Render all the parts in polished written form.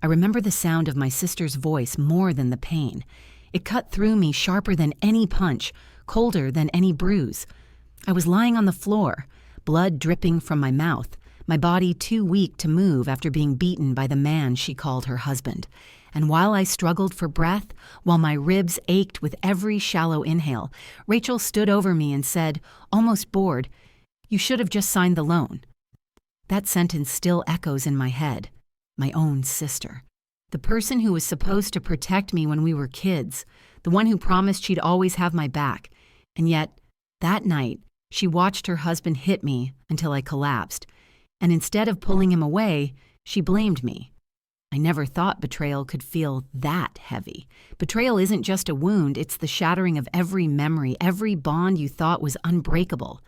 I remember the sound of my sister's voice more than the pain. It cut through me sharper than any punch, colder than any bruise. I was lying on the floor, blood dripping from my mouth, my body too weak to move after being beaten by the man she called her husband. And while I struggled for breath, while my ribs ached with every shallow inhale, Rachel stood over me and said, almost bored, "You should have just signed the loan." That sentence still echoes in my head. My own sister. The person who was supposed to protect me when we were kids. The one who promised she'd always have my back. And yet, that night, she watched her husband hit me until I collapsed. And instead of pulling him away, she blamed me. I never thought betrayal could feel that heavy. Betrayal isn't just a wound, it's the shattering of every memory, every bond you thought was unbreakable.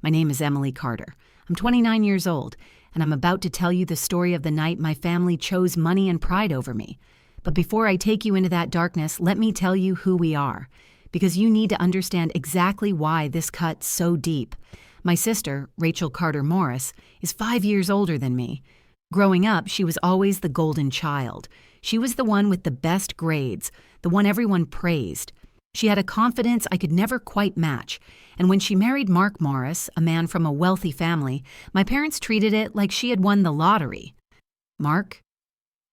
My name is Emily Carter. I'm 29 years old, and I'm about to tell you the story of the night my family chose money and pride over me. But before I take you into that darkness, let me tell you who we are, because you need to understand exactly why this cut so deep. My sister, Rachel Carter Morris, is 5 years older than me. Growing up, she was always the golden child. She was the one with the best grades, the one everyone praised. She had a confidence I could never quite match, and when she married Mark Morris, a man from a wealthy family, my parents treated it like she had won the lottery. Mark?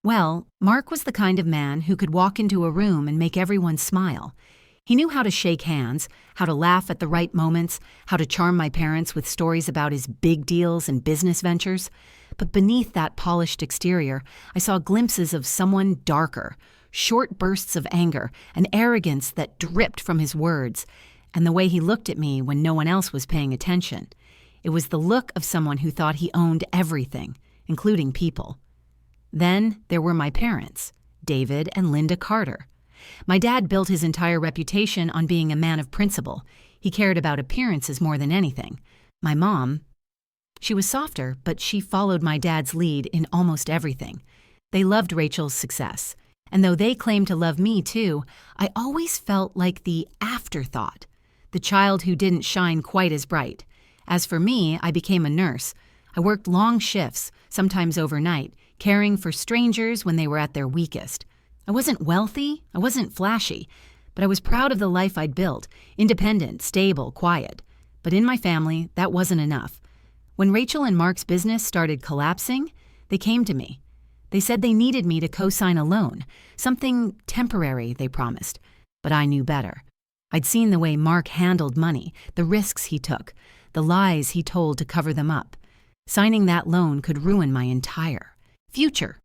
Well, Mark was the kind of man who could walk into a room and make everyone smile. He knew how to shake hands, how to laugh at the right moments, how to charm my parents with stories about his big deals and business ventures. But beneath that polished exterior, I saw glimpses of someone darker, short bursts of anger, an arrogance that dripped from his words, and the way he looked at me when no one else was paying attention. It was the look of someone who thought he owned everything, including people. Then there were my parents, David and Linda Carter. My dad built his entire reputation on being a man of principle. He cared about appearances more than anything. My mom, she was softer, but she followed my dad's lead in almost everything. They loved Rachel's success. And though they claimed to love me too, I always felt like the afterthought, the child who didn't shine quite as bright. As for me, I became a nurse. I worked long shifts, sometimes overnight, caring for strangers when they were at their weakest. I wasn't wealthy, I wasn't flashy, but I was proud of the life I'd built, independent, stable, quiet. But in my family, that wasn't enough. When Rachel and Mark's business started collapsing, they came to me. They said they needed me to co-sign a loan, something temporary, they promised. But I knew better. I'd seen the way Mark handled money, the risks he took, the lies he told to cover them up. Signing that loan could ruin my entire future.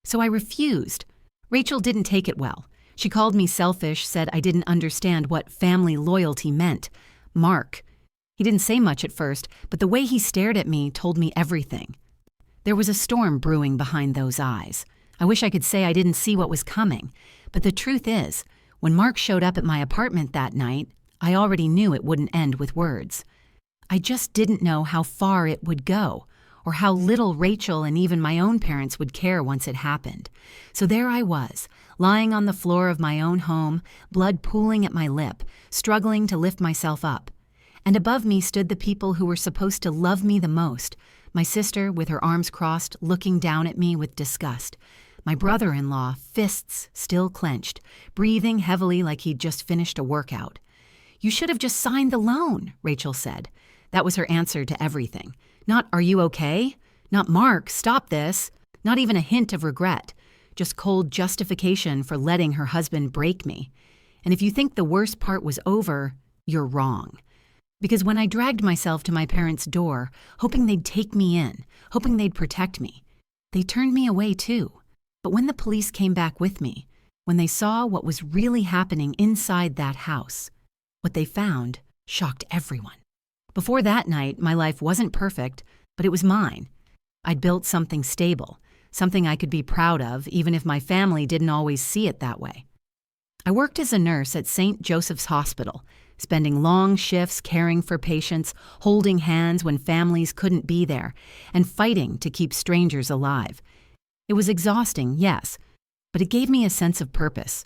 So I refused. Rachel didn't take it well. She called me selfish, said I didn't understand what family loyalty meant. Mark. He didn't say much at first, but the way he stared at me told me everything. There was a storm brewing behind those eyes. I wish I could say I didn't see what was coming, but the truth is, when Mark showed up at my apartment that night, I already knew it wouldn't end with words. I just didn't know how far it would go, or how little Rachel and even my own parents would care once it happened. So there I was, lying on the floor of my own home, blood pooling at my lip, struggling to lift myself up. And above me stood the people who were supposed to love me the most. My sister, with her arms crossed, looking down at me with disgust. My brother-in-law, fists still clenched, breathing heavily like he'd just finished a workout. "You should have just signed the loan," Rachel said. That was her answer to everything. Not, "Are you okay?" Not, "Mark, stop this." Not even a hint of regret. Just cold justification for letting her husband break me. And if you think the worst part was over, you're wrong. Because when I dragged myself to my parents' door, hoping they'd take me in, hoping they'd protect me, they turned me away too. But when the police came back with me, when they saw what was really happening inside that house, what they found shocked everyone. Before that night, my life wasn't perfect, but it was mine. I'd built something stable, something I could be proud of, even if my family didn't always see it that way. I worked as a nurse at St. Joseph's Hospital, spending long shifts caring for patients, holding hands when families couldn't be there, and fighting to keep strangers alive. It was exhausting, yes, but it gave me a sense of purpose.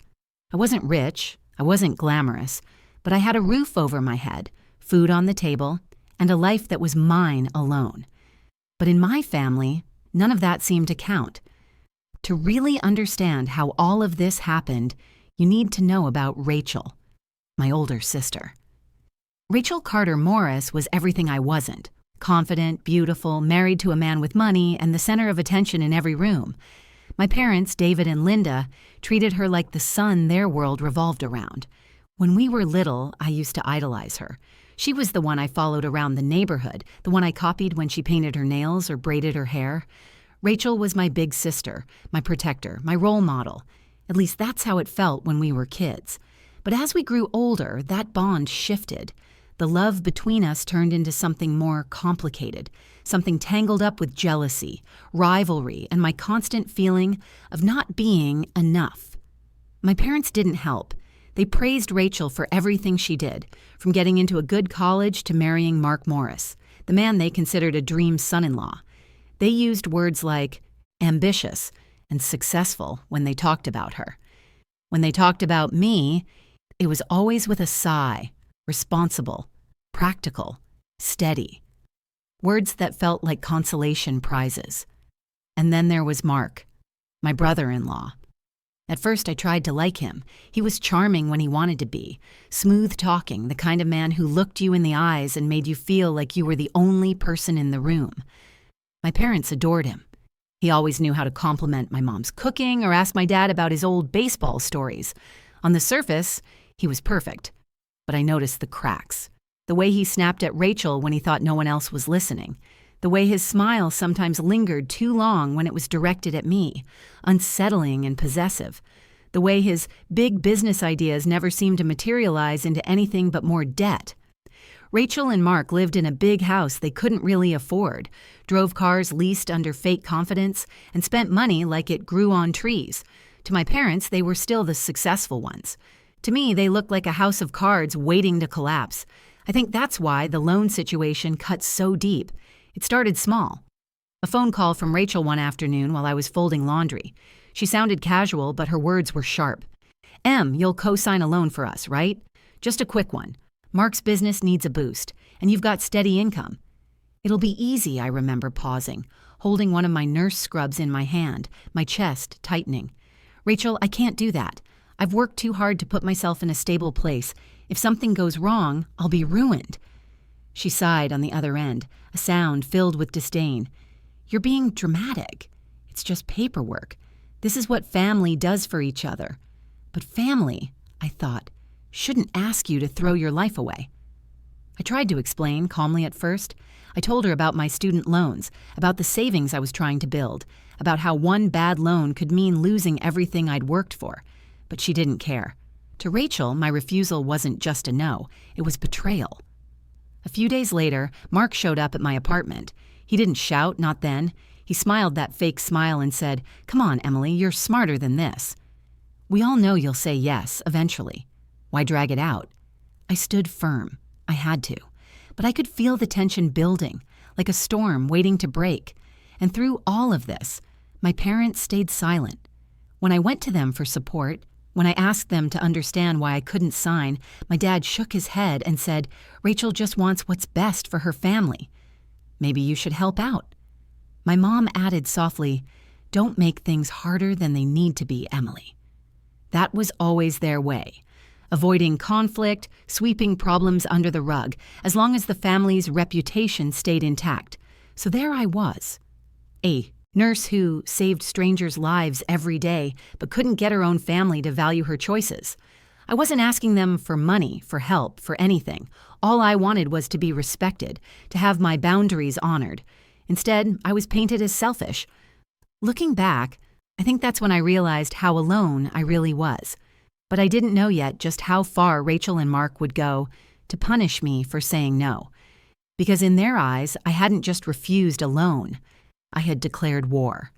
I wasn't rich, I wasn't glamorous, but I had a roof over my head, food on the table, and a life that was mine alone. But in my family, none of that seemed to count. To really understand how all of this happened, you need to know about Rachel, my older sister. Rachel Carter Morris was everything I wasn't. Confident, beautiful, married to a man with money, and the center of attention in every room. My parents, David and Linda, treated her like the sun their world revolved around. When we were little, I used to idolize her. She was the one I followed around the neighborhood, the one I copied when she painted her nails or braided her hair. Rachel was my big sister, my protector, my role model. At least that's how it felt when we were kids. But as we grew older, that bond shifted. The love between us turned into something more complicated, something tangled up with jealousy, rivalry, and my constant feeling of not being enough. My parents didn't help. They praised Rachel for everything she did, from getting into a good college to marrying Mark Morris, the man they considered a dream son-in-law. They used words like ambitious and successful when they talked about her. When they talked about me, it was always with a sigh, responsible, practical, steady. Words that felt like consolation prizes. And then there was Mark, my brother-in-law. At first I tried to like him. He was charming when he wanted to be, smooth-talking, the kind of man who looked you in the eyes and made you feel like you were the only person in the room. My parents adored him. He always knew how to compliment my mom's cooking or ask my dad about his old baseball stories. On the surface, he was perfect. But I noticed the cracks. The way he snapped at Rachel when he thought no one else was listening. The way his smile sometimes lingered too long when it was directed at me, unsettling and possessive. The way his big business ideas never seemed to materialize into anything but more debt. Rachel and Mark lived in a big house they couldn't really afford, drove cars leased under fake confidence, and spent money like it grew on trees. To my parents, they were still the successful ones. To me, they looked like a house of cards waiting to collapse. I think that's why the loan situation cut so deep. It started small. A phone call from Rachel one afternoon while I was folding laundry. She sounded casual, but her words were sharp. You'll co-sign a loan for us, right? Just a quick one. Mark's business needs a boost, and you've got steady income. It'll be easy, I remember pausing, holding one of my nurse scrubs in my hand, my chest tightening. Rachel, I can't do that. I've worked too hard to put myself in a stable place. If something goes wrong, I'll be ruined. She sighed on the other end, a sound filled with disdain. You're being dramatic. It's just paperwork. This is what family does for each other. But family, I thought, shouldn't ask you to throw your life away. I tried to explain calmly at first. I told her about my student loans, about the savings I was trying to build, about how one bad loan could mean losing everything I'd worked for. But she didn't care. To Rachel, my refusal wasn't just a no, it was betrayal. A few days later, Mark showed up at my apartment. He didn't shout, not then. He smiled that fake smile and said, "Come on, Emily, you're smarter than this. We all know you'll say yes, eventually. Why drag it out?" I stood firm. I had to. But I could feel the tension building, like a storm waiting to break. And through all of this, my parents stayed silent. When I went to them for support, when I asked them to understand why I couldn't sign, my dad shook his head and said, "Rachel just wants what's best for her family. Maybe you should help out." My mom added softly, "Don't make things harder than they need to be, Emily." That was always their way. Avoiding conflict, sweeping problems under the rug, as long as the family's reputation stayed intact. So there I was, a nurse who saved strangers' lives every day, but couldn't get her own family to value her choices. I wasn't asking them for money, for help, for anything. All I wanted was to be respected, to have my boundaries honored. Instead, I was painted as selfish. Looking back, I think that's when I realized how alone I really was. But I didn't know yet just how far Rachel and Mark would go to punish me for saying no. Because in their eyes, I hadn't just refused a loan. I had declared war.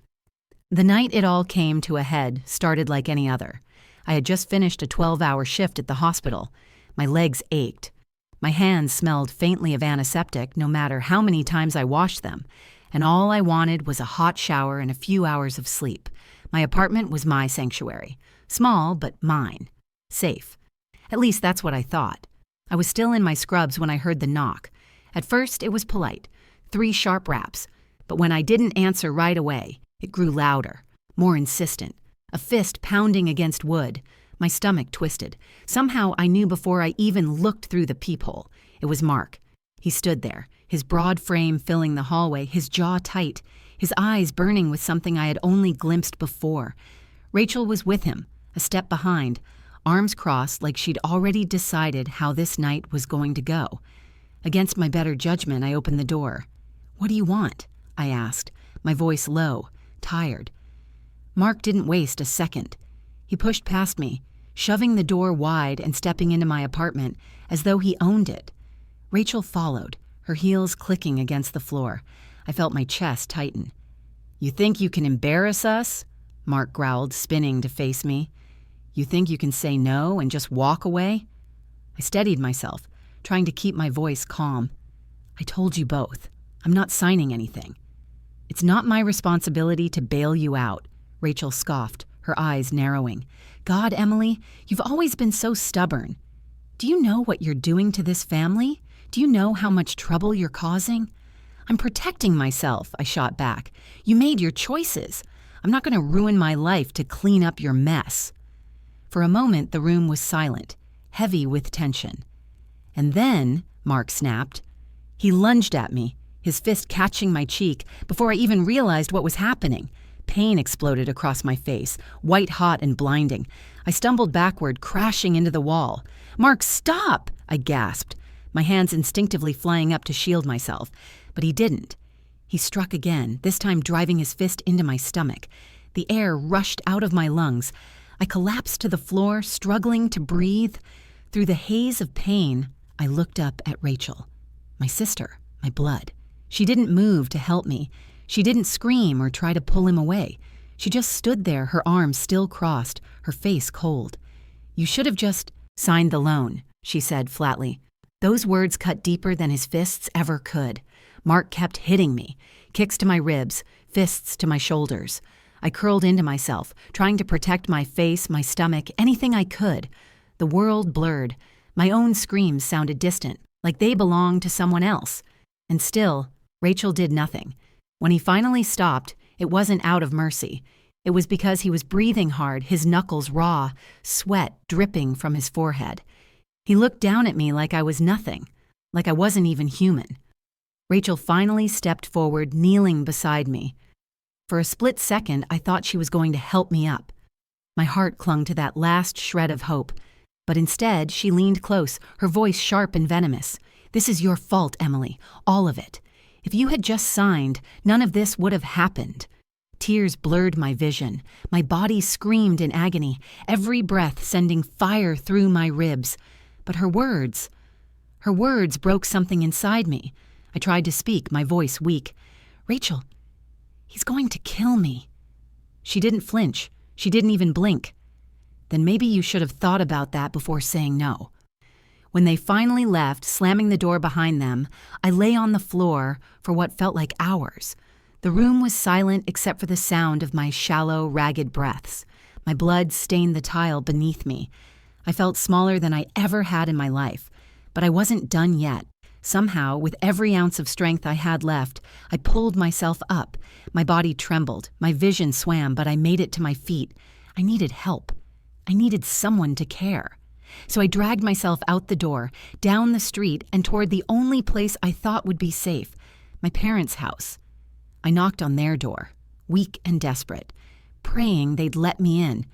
The night it all came to a head started like any other. I had just finished a 12-hour shift at the hospital. My legs ached. My hands smelled faintly of antiseptic no matter how many times I washed them. And all I wanted was a hot shower and a few hours of sleep. My apartment was my sanctuary. Small, but mine. Safe. At least that's what I thought. I was still in my scrubs when I heard the knock. At first, it was polite. 3 sharp raps. But when I didn't answer right away, it grew louder. more insistent, a fist pounding against wood. My stomach twisted. Somehow I knew before I even looked through the peephole. It was Mark. He stood there, his broad frame filling the hallway, his jaw tight, his eyes burning with something I had only glimpsed before. Rachel was with him, a step behind, arms crossed like she'd already decided how this night was going to go. Against my better judgment, I opened the door. "What do you want?" I asked, my voice low, tired. Mark didn't waste a second. He pushed past me, shoving the door wide and stepping into my apartment as though he owned it. Rachel followed, her heels clicking against the floor. I felt my chest tighten. "You think you can embarrass us?" Mark growled, spinning to face me. "You think you can say no and just walk away?" I steadied myself, trying to keep my voice calm. "I told you both. I'm not signing anything." "It's not my responsibility to bail you out," Rachel scoffed, her eyes narrowing. "God, Emily, you've always been so stubborn. Do you know what you're doing to this family? Do you know how much trouble you're causing?" "I'm protecting myself," I shot back. "You made your choices. I'm not going to ruin my life to clean up your mess." For a moment, the room was silent, heavy with tension. And then, Mark snapped. He lunged at me, his fist catching my cheek before I even realized what was happening. Pain exploded across my face, white-hot and blinding. I stumbled backward, crashing into the wall. "Mark, stop!" I gasped, my hands instinctively flying up to shield myself. But he didn't. He struck again, this time driving his fist into my stomach. The air rushed out of my lungs. I collapsed to the floor, struggling to breathe. Through the haze of pain, I looked up at Rachel, my sister, my blood. She didn't move to help me. She didn't scream or try to pull him away. She just stood there, her arms still crossed, her face cold. "You should have just signed the loan," she said flatly. Those words cut deeper than his fists ever could. Mark kept hitting me, kicks to my ribs, fists to my shoulders. I curled into myself, trying to protect my face, my stomach, anything I could. The world blurred. My own screams sounded distant, like they belonged to someone else. And still, Rachel did nothing. When he finally stopped, it wasn't out of mercy. It was because he was breathing hard, his knuckles raw, sweat dripping from his forehead. He looked down at me like I was nothing, like I wasn't even human. Rachel finally stepped forward, kneeling beside me. For a split second, I thought she was going to help me up. My heart clung to that last shred of hope. But instead, she leaned close, her voice sharp and venomous. "This is your fault, Emily, all of it. If you had just signed, none of this would have happened." Tears blurred my vision. My body screamed in agony, every breath sending fire through my ribs. But her words broke something inside me. I tried to speak, my voice weak. "Rachel, he's going to kill me." She didn't flinch. She didn't even blink. "Then maybe you should have thought about that before saying no." When they finally left, slamming the door behind them, I lay on the floor for what felt like hours. The room was silent except for the sound of my shallow, ragged breaths. My blood stained the tile beneath me. I felt smaller than I ever had in my life. But I wasn't done yet. Somehow, with every ounce of strength I had left, I pulled myself up. My body trembled, my vision swam, but I made it to my feet. I needed help. I needed someone to care. So I dragged myself out the door, down the street, and toward the only place I thought would be safe, my parents' house. I knocked on their door, weak and desperate, praying they'd let me in.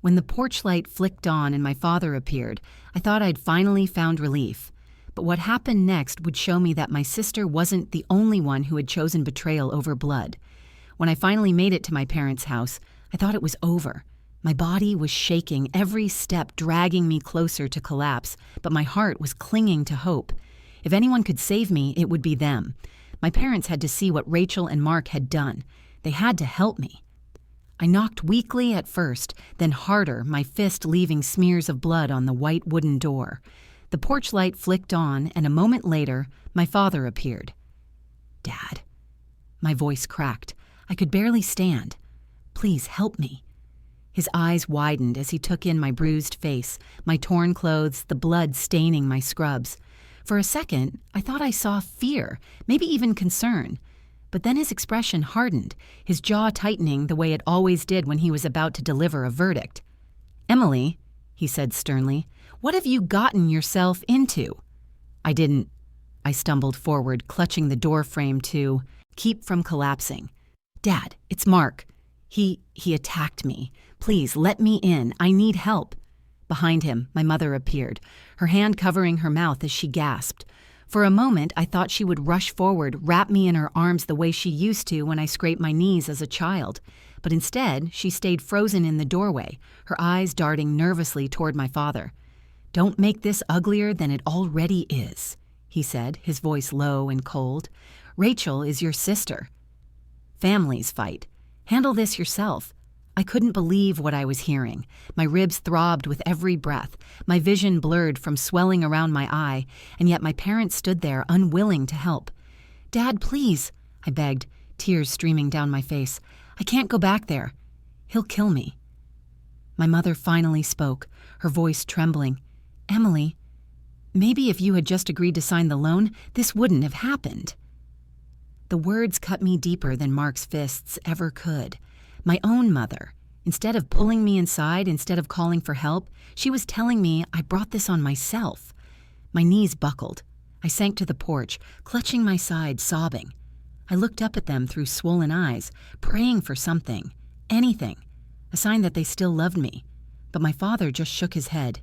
When the porch light flicked on and my father appeared, I thought I'd finally found relief. But what happened next would show me that my sister wasn't the only one who had chosen betrayal over blood. When I finally made it to my parents' house, I thought it was over. My body was shaking, every step dragging me closer to collapse, but my heart was clinging to hope. If anyone could save me, it would be them. My parents had to see what Rachel and Mark had done. They had to help me. I knocked weakly at first, then harder, my fist leaving smears of blood on the white wooden door. The porch light flicked on, and a moment later, my father appeared. "Dad." My voice cracked. I could barely stand. "Please help me." His eyes widened as he took in my bruised face, my torn clothes, the blood staining my scrubs. For a second, I thought I saw fear, maybe even concern. But then his expression hardened, his jaw tightening the way it always did when he was about to deliver a verdict. "Emily," he said sternly, "what have you gotten yourself into?" I didn't. I stumbled forward, clutching the door frame to keep from collapsing. "Dad, it's Mark. He attacked me. Please, let me in. I need help." Behind him, my mother appeared, her hand covering her mouth as she gasped. For a moment, I thought she would rush forward, wrap me in her arms the way she used to when I scraped my knees as a child. But instead, she stayed frozen in the doorway, her eyes darting nervously toward my father. "Don't make this uglier than it already is," he said, his voice low and cold. "Rachel is your sister. Families fight. Handle this yourself." I couldn't believe what I was hearing. My ribs throbbed with every breath, my vision blurred from swelling around my eye, and yet my parents stood there unwilling to help. "Dad, please," I begged, tears streaming down my face. "I can't go back there. He'll kill me." My mother finally spoke, her voice trembling. "Emily, maybe if you had just agreed to sign the loan, this wouldn't have happened." The words cut me deeper than Mark's fists ever could. My own mother, instead of pulling me inside, instead of calling for help, she was telling me I brought this on myself. My knees buckled. I sank to the porch, clutching my side, sobbing. I looked up at them through swollen eyes, praying for something, anything, a sign that they still loved me. But my father just shook his head.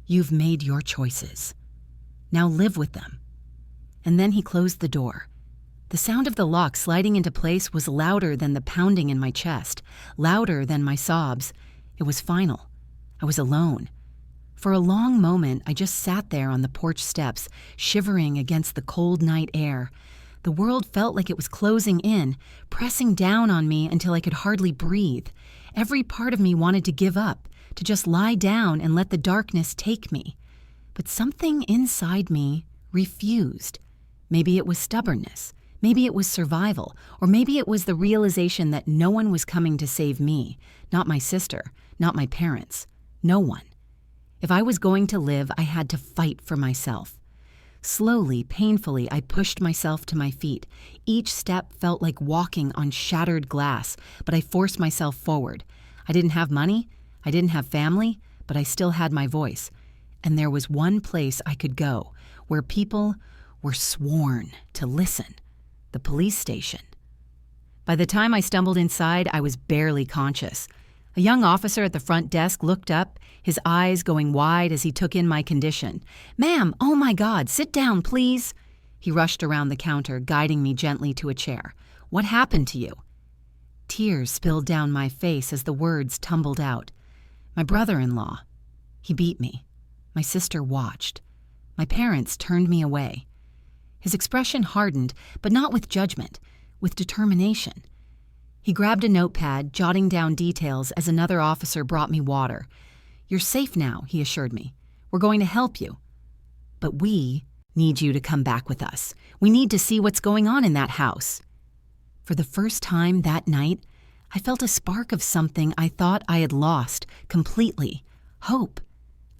"You've made your choices. Now live with them." And then he closed the door. The sound of the lock sliding into place was louder than the pounding in my chest, louder than my sobs. It was final. I was alone. For a long moment, I just sat there on the porch steps, shivering against the cold night air. The world felt like it was closing in, pressing down on me until I could hardly breathe. Every part of me wanted to give up, to just lie down and let the darkness take me. But something inside me refused. Maybe it was stubbornness. Maybe it was survival, or maybe it was the realization that no one was coming to save me, not my sister, not my parents, no one. If I was going to live, I had to fight for myself. Slowly, painfully, I pushed myself to my feet. Each step felt like walking on shattered glass, but I forced myself forward. I didn't have money, I didn't have family, but I still had my voice. And there was one place I could go, where people were sworn to listen. The police station. By the time I stumbled inside, I was barely conscious. A young officer at the front desk looked up, his eyes going wide as he took in my condition. "Ma'am, oh my God, sit down, please." He rushed around the counter, guiding me gently to a chair. "What happened to you?" Tears spilled down my face as the words tumbled out. "My brother-in-law. He beat me. My sister watched. My parents turned me away." His expression hardened, but not with judgment, with determination. He grabbed a notepad, jotting down details as another officer brought me water. "You're safe now," he assured me. "We're going to help you. But we need you to come back with us. We need to see what's going on in that house." For the first time that night, I felt a spark of something I thought I had lost completely. Hope.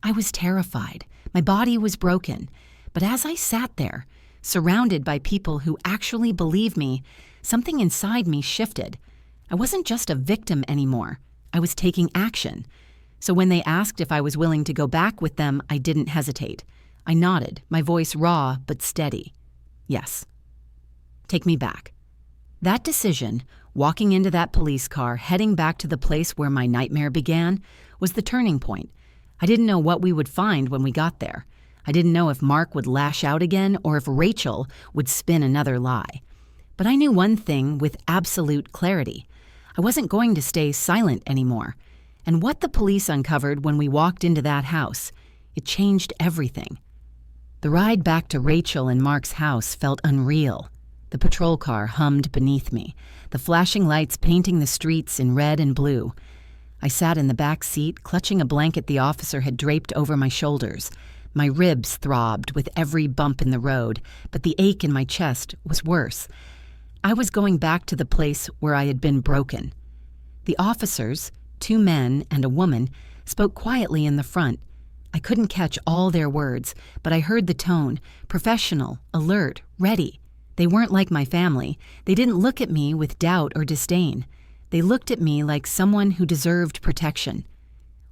I was terrified. My body was broken. But as I sat there, surrounded by people who actually believed me, something inside me shifted. I wasn't just a victim anymore. I was taking action. So when they asked if I was willing to go back with them, I didn't hesitate. I nodded, my voice raw but steady. "Yes. Take me back." That decision, walking into that police car, heading back to the place where my nightmare began, was the turning point. I didn't know what we would find when we got there. I didn't know if Mark would lash out again or if Rachel would spin another lie. But I knew one thing with absolute clarity. I wasn't going to stay silent anymore. And what the police uncovered when we walked into that house, it changed everything. The ride back to Rachel and Mark's house felt unreal. The patrol car hummed beneath me, the flashing lights painting the streets in red and blue. I sat in the back seat, clutching a blanket the officer had draped over my shoulders. My ribs throbbed with every bump in the road, but the ache in my chest was worse. I was going back to the place where I had been broken. The officers, 2 men and a woman, spoke quietly in the front. I couldn't catch all their words, but I heard the tone, professional, alert, ready. They weren't like my family. They didn't look at me with doubt or disdain. They looked at me like someone who deserved protection.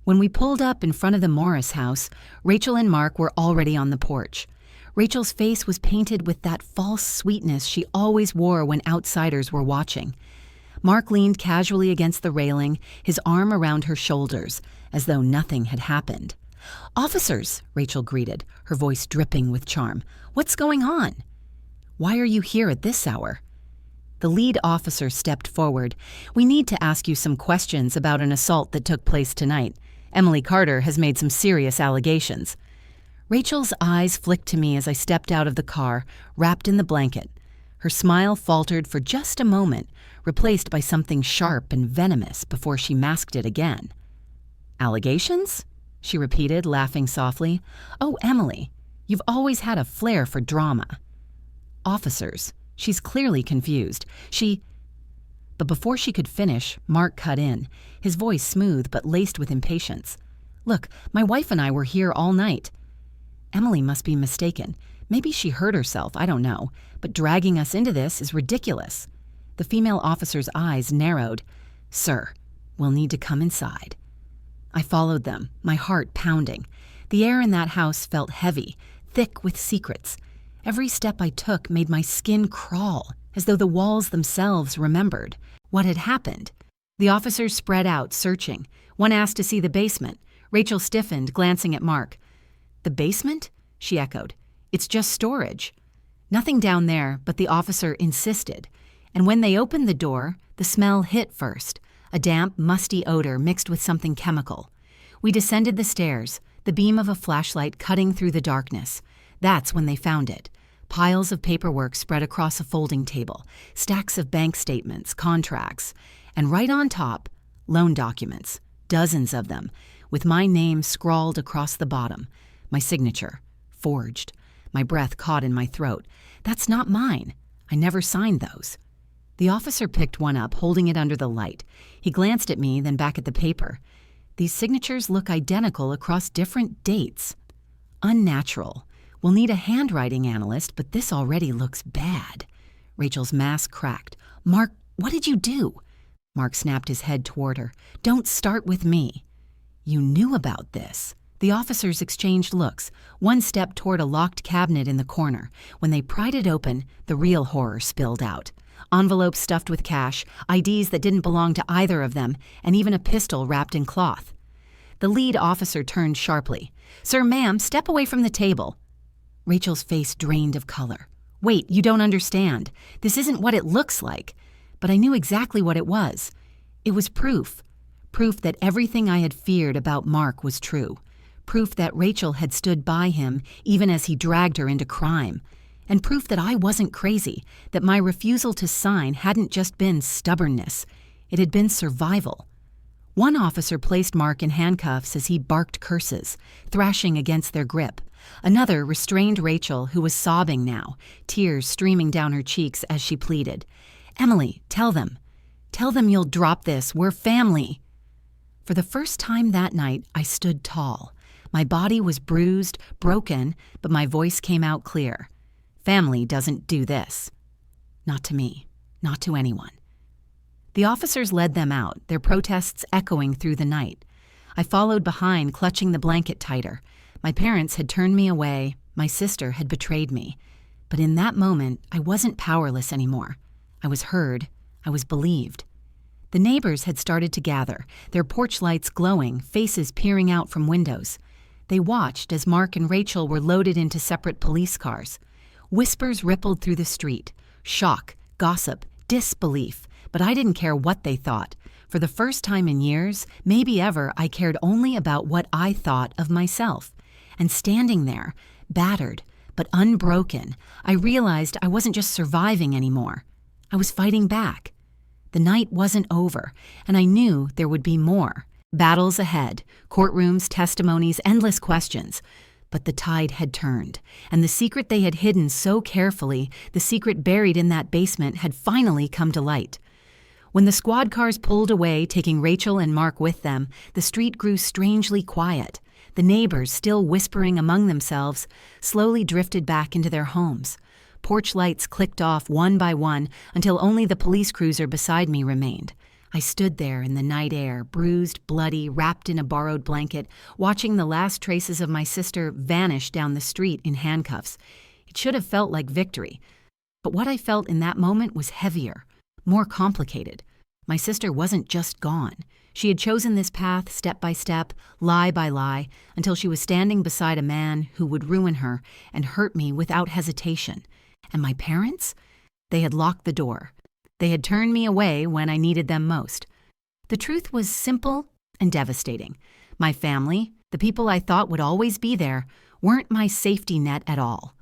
When we pulled up in front of the Morris house, Rachel and Mark were already on the porch. Rachel's face was painted with that false sweetness she always wore when outsiders were watching. Mark leaned casually against the railing, his arm around her shoulders, as though nothing had happened. "Officers," Rachel greeted, her voice dripping with charm. "What's going on?" "Why are you here at this hour?" The lead officer stepped forward. "We need to ask you some questions about an assault that took place tonight. Emily Carter has made some serious allegations." Rachel's eyes flicked to me as I stepped out of the car, wrapped in the blanket. Her smile faltered for just a moment, replaced by something sharp and venomous before she masked it again. "Allegations?" she repeated, laughing softly. "Oh, Emily, you've always had a flair for drama." "Officers, she's clearly confused. But before she could finish, Mark cut in, his voice smooth but laced with impatience. "Look, my wife and I were here all night." "Emily must be mistaken. Maybe she hurt herself, I don't know. But dragging us into this is ridiculous." The female officer's eyes narrowed. "Sir, we'll need to come inside." I followed them, my heart pounding. The air in that house felt heavy, thick with secrets. Every step I took made my skin crawl, as though the walls themselves remembered what had happened. The officers spread out, searching. One asked to see the basement. Rachel stiffened, glancing at Mark. "The basement?" she echoed. "It's just storage." Nothing down there, but the officer insisted. And when they opened the door, the smell hit first, a damp, musty odor mixed with something chemical. We descended the stairs, the beam of a flashlight cutting through the darkness. That's when they found it. Piles of paperwork spread across a folding table, stacks of bank statements, contracts, and right on top, loan documents, dozens of them, with my name scrawled across the bottom, my signature, forged. My breath caught in my throat. "That's not mine. I never signed those." The officer picked one up, holding it under the light. He glanced at me, then back at the paper. "These signatures look identical across different dates. Unnatural. We'll need a handwriting analyst, but this already looks bad." Rachel's mask cracked. "Mark, what did you do?" Mark snapped his head toward her. "Don't start with me." "You knew about this." The officers exchanged looks. One stepped toward a locked cabinet in the corner. When they pried it open, the real horror spilled out. Envelopes stuffed with cash, IDs that didn't belong to either of them, and even a pistol wrapped in cloth. The lead officer turned sharply. "Sir, ma'am, step away from the table." Rachel's face drained of color. "Wait, you don't understand. This isn't what it looks like." But I knew exactly what it was. It was proof. Proof that everything I had feared about Mark was true. Proof that Rachel had stood by him even as he dragged her into crime. And proof that I wasn't crazy, that my refusal to sign hadn't just been stubbornness. It had been survival. One officer placed Mark in handcuffs as he barked curses, thrashing against their grip. Another restrained Rachel, who was sobbing now, tears streaming down her cheeks as she pleaded. "Emily, tell them. Tell them you'll drop this. We're family." For the first time that night, I stood tall. My body was bruised, broken, but my voice came out clear. Family doesn't do this. Not to me. Not to anyone. The officers led them out, their protests echoing through the night. I followed behind, clutching the blanket tighter. My parents had turned me away. My sister had betrayed me. But in that moment, I wasn't powerless anymore. I was heard. I was believed. The neighbors had started to gather, their porch lights glowing, faces peering out from windows. They watched as Mark and Rachel were loaded into separate police cars. Whispers rippled through the street. Shock, gossip, disbelief. But I didn't care what they thought. For the first time in years, maybe ever, I cared only about what I thought of myself. And standing there, battered, but unbroken, I realized I wasn't just surviving anymore. I was fighting back. The night wasn't over, and I knew there would be more. Battles ahead, courtrooms, testimonies, endless questions. But the tide had turned, and the secret they had hidden so carefully, the secret buried in that basement, had finally come to light. When the squad cars pulled away, taking Rachel and Mark with them, the street grew strangely quiet. The neighbors, still whispering among themselves, slowly drifted back into their homes. Porch lights clicked off one by one until only the police cruiser beside me remained. I stood there in the night air, bruised, bloody, wrapped in a borrowed blanket, watching the last traces of my sister vanish down the street in handcuffs. It should have felt like victory. But what I felt in that moment was heavier, more complicated. My sister wasn't just gone. She had chosen this path step by step, lie by lie, until she was standing beside a man who would ruin her and hurt me without hesitation. And my parents? They had locked the door. They had turned me away when I needed them most. The truth was simple and devastating. My family, the people I thought would always be there, weren't my safety net at all.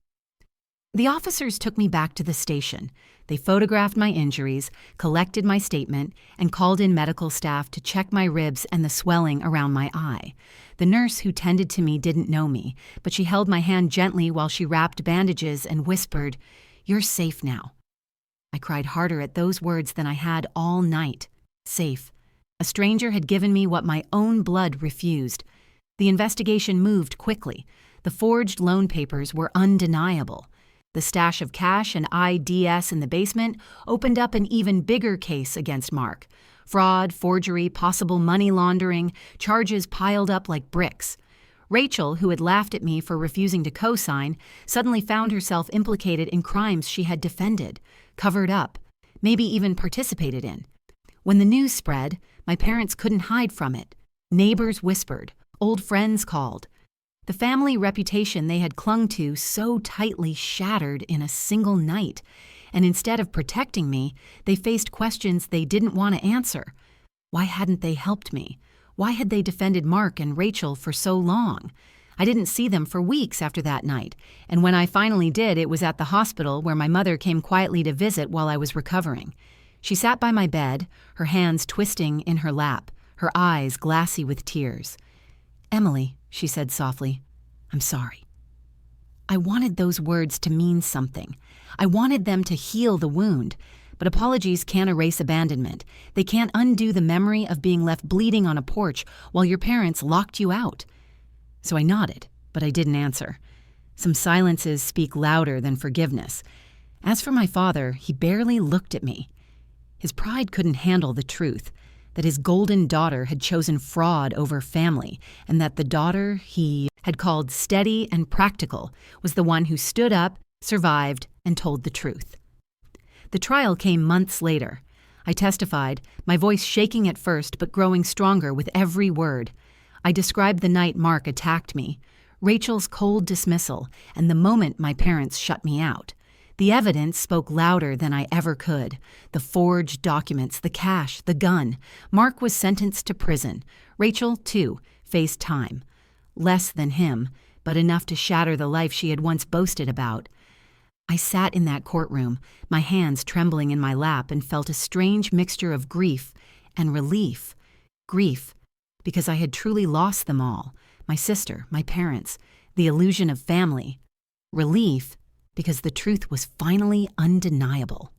The officers took me back to the station. They photographed my injuries, collected my statement, and called in medical staff to check my ribs and the swelling around my eye. The nurse who tended to me didn't know me, but she held my hand gently while she wrapped bandages and whispered, "You're safe now." I cried harder at those words than I had all night. Safe. A stranger had given me what my own blood refused. The investigation moved quickly. The forged loan papers were undeniable. The stash of cash and IDs in the basement opened up an even bigger case against Mark. Fraud, forgery, possible money laundering, charges piled up like bricks. Rachel, who had laughed at me for refusing to co-sign, suddenly found herself implicated in crimes she had defended, covered up, maybe even participated in. When the news spread, my parents couldn't hide from it. Neighbors whispered, old friends called. The family reputation they had clung to so tightly shattered in a single night, and instead of protecting me, they faced questions they didn't want to answer. Why hadn't they helped me? Why had they defended Mark and Rachel for so long? I didn't see them for weeks after that night, and when I finally did, it was at the hospital where my mother came quietly to visit while I was recovering. She sat by my bed, her hands twisting in her lap, her eyes glassy with tears. "Emily," she said softly, "I'm sorry." I wanted those words to mean something. I wanted them to heal the wound. But apologies can't erase abandonment. They can't undo the memory of being left bleeding on a porch while your parents locked you out. So I nodded, but I didn't answer. Some silences speak louder than forgiveness. As for my father, he barely looked at me. His pride couldn't handle the truth, that his golden daughter had chosen fraud over family, and that the daughter he had called steady and practical was the one who stood up, survived, and told the truth. The trial came months later. I testified, my voice shaking at first but growing stronger with every word. I described the night Mark attacked me, Rachel's cold dismissal, and the moment my parents shut me out. The evidence spoke louder than I ever could. The forged documents, the cash, the gun. Mark was sentenced to prison. Rachel, too, faced time. Less than him, but enough to shatter the life she had once boasted about. I sat in that courtroom, my hands trembling in my lap, and felt a strange mixture of grief and relief. Grief, because I had truly lost them all, my sister, my parents, the illusion of family. Relief, because the truth was finally undeniable.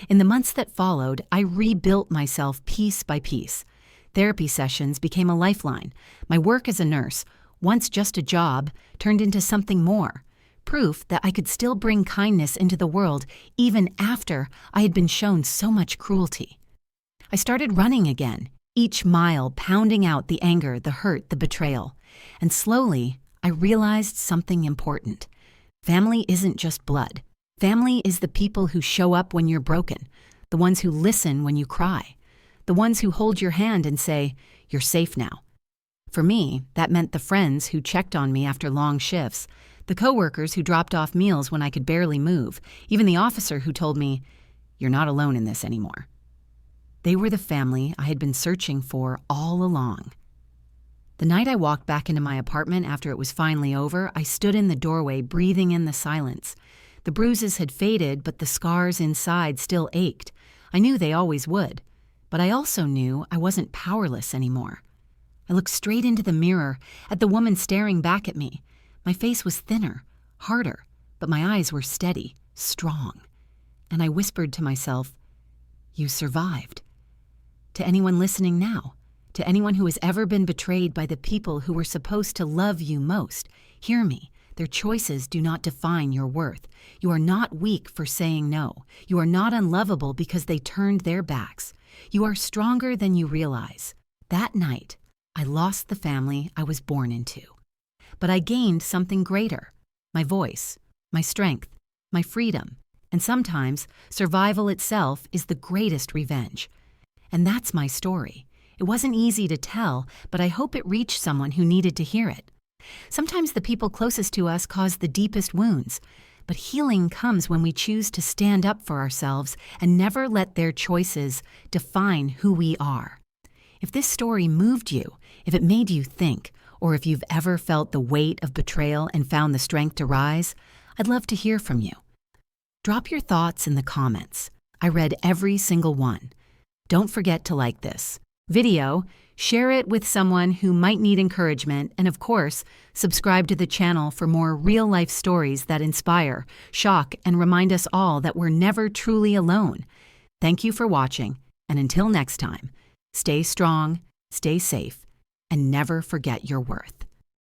In the months that followed, I rebuilt myself piece by piece. Therapy sessions became a lifeline. My work as a nurse, once just a job, turned into something more. Proof that I could still bring kindness into the world even after I had been shown so much cruelty. I started running again, each mile pounding out the anger, the hurt, the betrayal. And slowly, I realized something important. Family isn't just blood. Family is the people who show up when you're broken, the ones who listen when you cry, the ones who hold your hand and say, "You're safe now." For me, that meant the friends who checked on me after long shifts, the coworkers who dropped off meals when I could barely move, even the officer who told me, "You're not alone in this anymore." They were the family I had been searching for all along. The night I walked back into my apartment after it was finally over, I stood in the doorway breathing in the silence. The bruises had faded, but the scars inside still ached. I knew they always would, but I also knew I wasn't powerless anymore. I looked straight into the mirror at the woman staring back at me. My face was thinner, harder, but my eyes were steady, strong. And I whispered to myself, "You survived." To anyone listening now, to anyone who has ever been betrayed by the people who were supposed to love you most, hear me. Their choices do not define your worth. You are not weak for saying no. You are not unlovable because they turned their backs. You are stronger than you realize. That night, I lost the family I was born into. But I gained something greater: my voice, my strength, my freedom. And sometimes, survival itself is the greatest revenge. And that's my story. It wasn't easy to tell, but I hope it reached someone who needed to hear it. Sometimes the people closest to us cause the deepest wounds, but healing comes when we choose to stand up for ourselves and never let their choices define who we are. If this story moved you, if it made you think, or if you've ever felt the weight of betrayal and found the strength to rise, I'd love to hear from you. Drop your thoughts in the comments. I read every single one. Don't forget to like this video, share it with someone who might need encouragement, and of course, subscribe to the channel for more real-life stories that inspire, shock, and remind us all that we're never truly alone. Thank you for watching, and until next time, stay strong, stay safe, and never forget your worth.